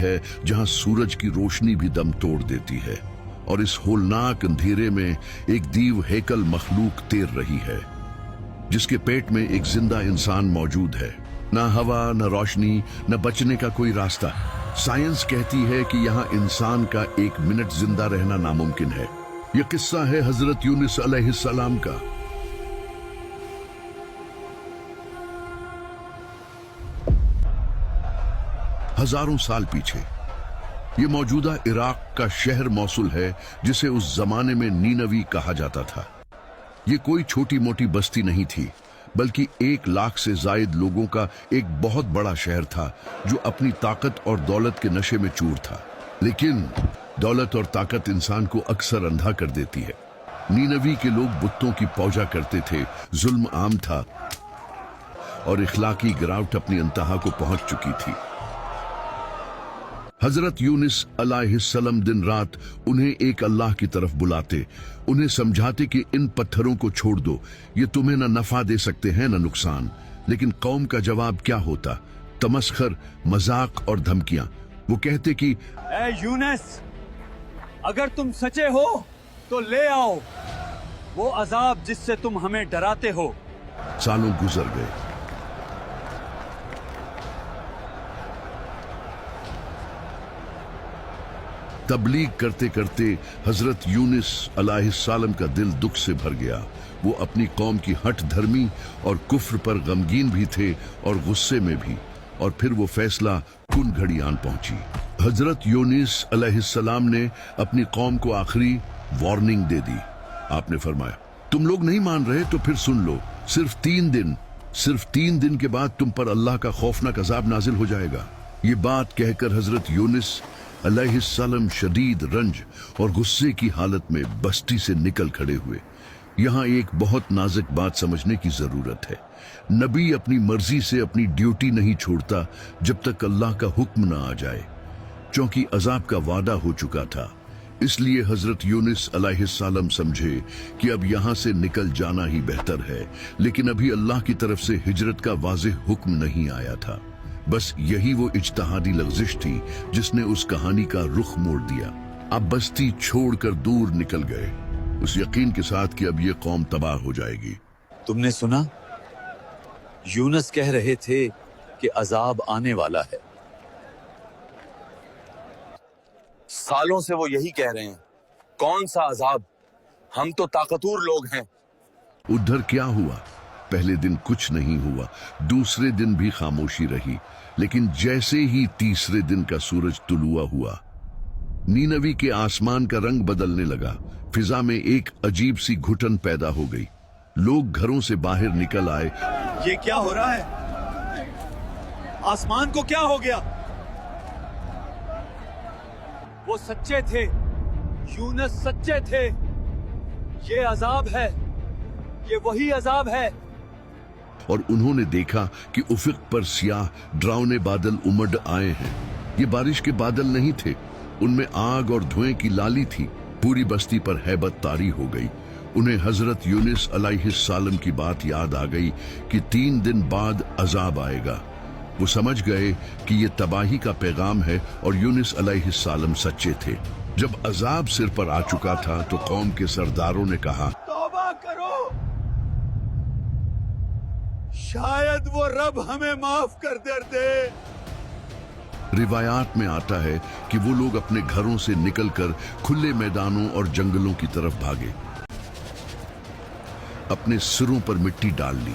है जहां सूरज की रोशनी भी दम तोड़ देती है, और इस होलनाक अंधेरे में एक दीव हैकल मखलूक तैर रही है जिसके पेट में एक जिंदा इंसान मौजूद है। ना हवा, न रोशनी, न बचने का कोई रास्ता। साइंस कहती है कि यहाँ इंसान का एक मिनट जिंदा रहना नामुमकिन है। यह किस्सा है हजरत यूनुस अलैहिस्सलाम का। हजारों साल पीछे ये मौजूदा इराक का शहर मौसुल है, जिसे उस जमाने में नीनवी कहा जाता था। ये कोई छोटी मोटी बस्ती नहीं थी, बल्कि 1 लाख से जायद लोगों का एक बहुत बड़ा शहर था जो अपनी ताकत और दौलत के नशे में चूर था। लेकिन दौलत और ताकत इंसान को अक्सर अंधा कर देती है। नीनवी के लोग बुतों की पूजा करते थे, जुल्म आम था और इखलाकी गिरावट अपनी इंतहा को पहुंच चुकी थी। हजरत यूनुस अलैहिस्सलाम दिन रात उन्हें एक अल्लाह की तरफ बुलाते, उन्हें समझाते कि इन पत्थरों को छोड़ दो, ये तुम्हें न नफा दे सकते हैं न नुकसान। लेकिन कौम का जवाब क्या होता? तमस्खर, मजाक और धमकियां। वो कहते कि ऐ यूनुस, अगर तुम सच्चे हो तो ले आओ वो अजाब जिससे तुम हमें डराते हो। सालों गुजर गए। तबलीग करते करते हजरत यूनुस अलैहिस्सलाम का दिल दुख से भर गया। वो अपनी कौम की हठ धर्मी और कुफ्र पर गमगीन भी थे और गुस्से में भी। और फिर वो फैसला कुन घड़ी आन पहुंची। हजरत यूनुस अलैहिस्सलाम ने अपनी कौम को आखिरी वार्निंग दे दी। आपने फरमाया, तुम लोग नहीं मान रहे तो फिर सुन लो, सिर्फ 3 दिन के बाद तुम पर अल्लाह का खौफनाक अजाब नाजिल हो जाएगा। ये बात कहकर हजरत यूनुस अलैहिस्सलाम शदीद रंज और गुस्से की हालत में बस्ती से निकल खड़े हुए। यहाँ एक बहुत नाजुक बात समझने की जरूरत है। नबी अपनी मर्जी से अपनी ड्यूटी नहीं छोड़ता जब तक अल्लाह का हुक्म न आ जाए, क्योंकि अजाब का वादा हो चुका था। इसलिए हजरत यूनुस अलैहिस्सलाम समझे कि अब यहाँ से निकल जाना ही बेहतर है। लेकिन अभी अल्लाह की तरफ से हिजरत का वाज़ेह हुक्म नहीं आया था। बस यही वो इज्तिहादी लग़ज़िश थी जिसने उस कहानी का रुख मोड़ दिया। अब बस्ती छोड़कर दूर निकल गए, उस यकीन के साथ कि अब ये कौम तबाह हो जाएगी। तुमने सुना? यूनुस कह रहे थे कि अजाब आने वाला है। सालों से वो यही कह रहे हैं। कौन सा अजाब? हम तो ताकतवर लोग हैं। उधर क्या हुआ? पहले दिन कुछ नहीं हुआ, दूसरे दिन भी खामोशी रही। लेकिन जैसे ही तीसरे दिन का सूरज तुलुआ हुआ, नीनवी के आसमान का रंग बदलने लगा। फिजा में एक अजीब सी घुटन पैदा हो गई। लोग घरों से बाहर निकल आए। ये क्या हो रहा है? आसमान को क्या हो गया? वो सच्चे थे, यूनुस सच्चे थे। ये अजाब है, ये वही अजाब है। और उन्होंने देखा कि उफक पर सियाह डरावने बादल उमड़ आए हैं। ये बारिश के बादल नहीं थे, उनमें आग और धुएं की लाली थी। पूरी बस्ती पर हैबत तारी हो गई। उन्हें हजरत यूनुस अलैहिस्सलाम की बात याद आ गई कि 3 दिन बाद अजाब आएगा। वो समझ गए कि ये तबाही का पैगाम है और यूनुस अलैहिस्सलाम सच्चे थे। जब अजाब सिर पर आ चुका था तो कौम के सरदारों ने कहा, तौबा करो, शायद वो रब हमें माफ कर दे। रिवायात में आता है कि वो लोग अपने घरों से निकलकर खुले मैदानों और जंगलों की तरफ भागे, अपने सिरों पर मिट्टी डाल ली।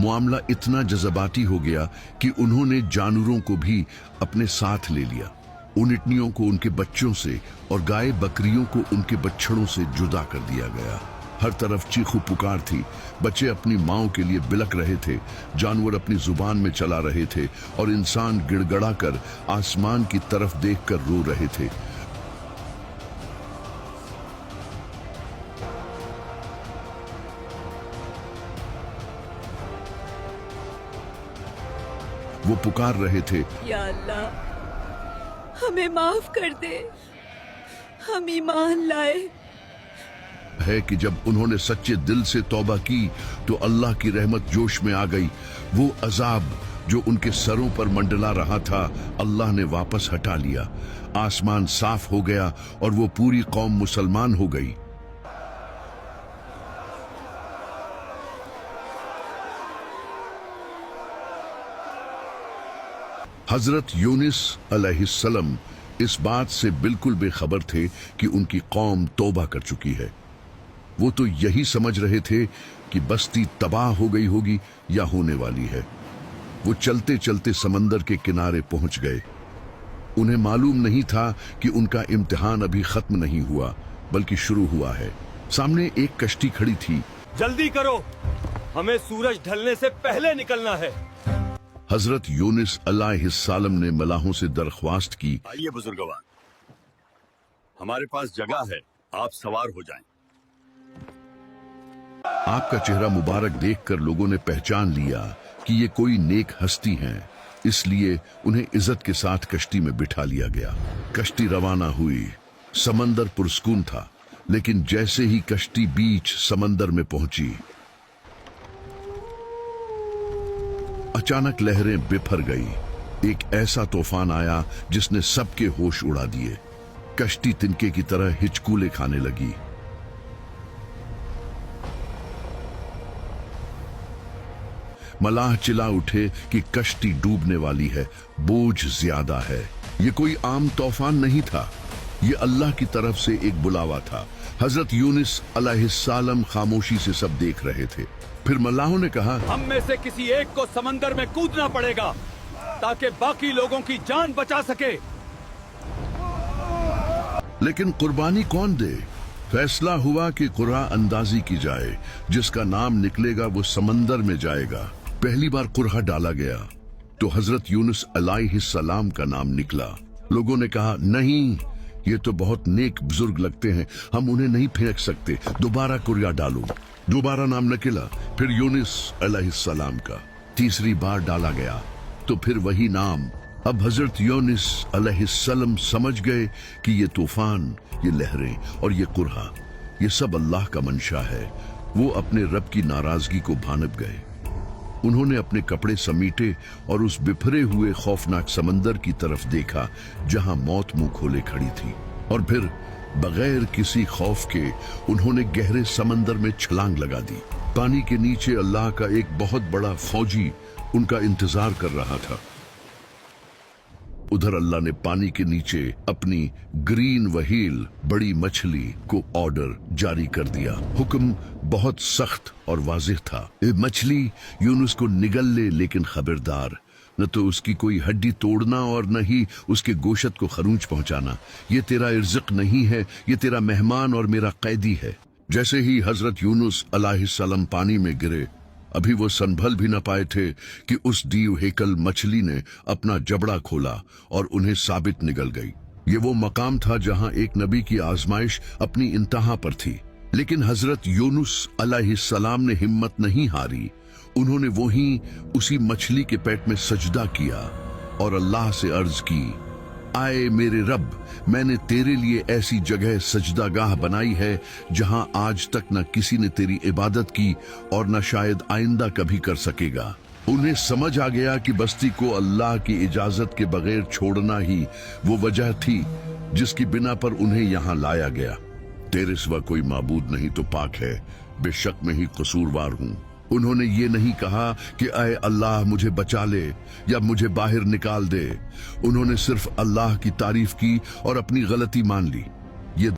मामला इतना जज्बाती हो गया कि उन्होंने जानवरों को भी अपने साथ ले लिया। ऊँटनियों को उनके बच्चों से और गाय बकरियों को उनके बछड़ों से जुदा कर दिया गया। हर तरफ चीखू पुकार थी। बच्चे अपनी माओं के लिए बिलक रहे थे, जानवर अपनी जुबान में चला रहे थे और इंसान गिड़गड़ा कर आसमान की तरफ देखकर रो रहे थे। वो पुकार रहे थे, या अल्लाह, हमें माफ कर दे, हम ईमान लाए, है कि जब उन्होंने सच्चे दिल से तौबा की तो अल्लाह की रहमत जोश में आ गई। वो अजाब जो उनके सरों पर मंडला रहा था अल्लाह ने वापस हटा लिया। आसमान साफ हो गया और वो पूरी कौम मुसलमान हो गई। हजरत यूनुस अलैहिस्सलाम इस बात से बिल्कुल बेखबर थे कि उनकी कौम तौबा कर चुकी है। वो तो यही समझ रहे थे कि बस्ती तबाह हो गई होगी या होने वाली है। वो चलते चलते समंदर के किनारे पहुंच गए। उन्हें मालूम नहीं था कि उनका इम्तिहान अभी खत्म नहीं हुआ बल्कि शुरू हुआ है। सामने एक कश्ती खड़ी थी। जल्दी करो, हमें सूरज ढलने से पहले निकलना है। हजरत यूनुस अलैहिस्सलाम ने मलाहों से दरख्वास्त की, आइए बुजुर्गवान, हमारे पास जगह है, आप सवार हो जाएं। आपका चेहरा मुबारक देखकर लोगों ने पहचान लिया कि ये कोई नेक हस्ती हैं, इसलिए उन्हें इज्जत के साथ कश्ती में बिठा लिया गया। कश्ती रवाना हुई। समंदर पुरस्कून था, लेकिन जैसे ही कश्ती बीच समंदर में पहुंची अचानक लहरें बिफर गई। एक ऐसा तूफान आया जिसने सबके होश उड़ा दिए। कश्ती तिनके की तरह हिचकूले खाने लगी। मलाह चिल्ला उठे कि कश्ती डूबने वाली है, बोझ ज्यादा है। ये कोई आम तूफान नहीं था, ये अल्लाह की तरफ से एक बुलावा था। हजरत यूनुस अलैहिस्सलाम खामोशी से सब देख रहे थे। फिर मलाहों ने कहा, हम में से किसी एक को समंदर में कूदना पड़ेगा ताकि बाकी लोगों की जान बचा सके। लेकिन कुर्बानी कौन दे? फैसला हुआ कि कुर्रा अंदाजी की जाए। जिसका नाम निकलेगा वो समंदर में जाएगा। पहली बार कुर्हा डाला गया तो हजरत यूनुस अलैहिस्सलाम का नाम निकला। लोगों ने कहा, नहीं, ये तो बहुत नेक बुजुर्ग लगते हैं, हम उन्हें नहीं फेंक सकते, दोबारा कुर्रा डालो। दोबारा नाम निकला, फिर यूनुस अलैहिस्सलाम का। तीसरी बार डाला गया तो फिर वही नाम। अब हजरत यूनुस अलैहिस्सलाम समझ गए कि ये तूफान, ये लहरें और ये कुर्हा, ये सब अल्लाह का मंशा है। वो अपने रब की नाराजगी को भानप गए। उन्होंने अपने कपड़े समीटे और उस बिफरे हुए खौफनाक समंदर की तरफ देखा जहां मौत मुंह खोले खड़ी थी। और फिर बगैर किसी खौफ के उन्होंने गहरे समंदर में छलांग लगा दी। पानी के नीचे अल्लाह का एक बहुत बड़ा फौजी उनका इंतजार कर रहा था। उधर अल्लाह ने पानी के नीचे अपनी ग्रीन व्हेल, बड़ी मछली को ऑर्डर जारी कर दिया। हुक्म बहुत सख्त और वाजिह था। ये मछली यूनुस को निगल ले, लेकिन खबरदार, न तो उसकी कोई हड्डी तोड़ना और न ही उसके गोशत को खरूंच पहुंचाना। ये तेरा इर्ज़्क़ नहीं है, ये तेरा मेहमान और मेरा कैदी है। जैसे ही हजरत यूनुस अलैहिस्सलाम पानी में गिरे, अभी वो संभल भी न पाए थे कि उस दीव हेकल मछली ने अपना जबड़ा खोला और उन्हें साबित निगल गई। ये वो मकाम था जहां एक नबी की आजमाइश अपनी इंतहा पर थी। लेकिन हजरत यूनुस अलैहिस्सलाम ने हिम्मत नहीं हारी। उन्होंने वहीं उसी मछली के पेट में सजदा किया और अल्लाह से अर्ज की, आए मेरे रब, मैंने तेरे लिए ऐसी जगह सजदागाह बनाई है जहां आज तक न किसी ने तेरी इबादत की और न शायद आइंदा कभी कर सकेगा। उन्हें समझ आ गया कि बस्ती को अल्लाह की इजाजत के बगैर छोड़ना ही वो वजह थी जिसकी बिना पर उन्हें यहाँ लाया गया। तेरे सिवा कोई माबूद नहीं तो पाक है, बेशक मैं ही कसूरवार हूँ। उन्होंने ये नहीं कहा कि आए अल्लाह मुझे बचा ले या मुझे बाहर निकाल दे। उन्होंने सिर्फ अल्लाह की तारीफ की और अपनी गलती मान ली। ये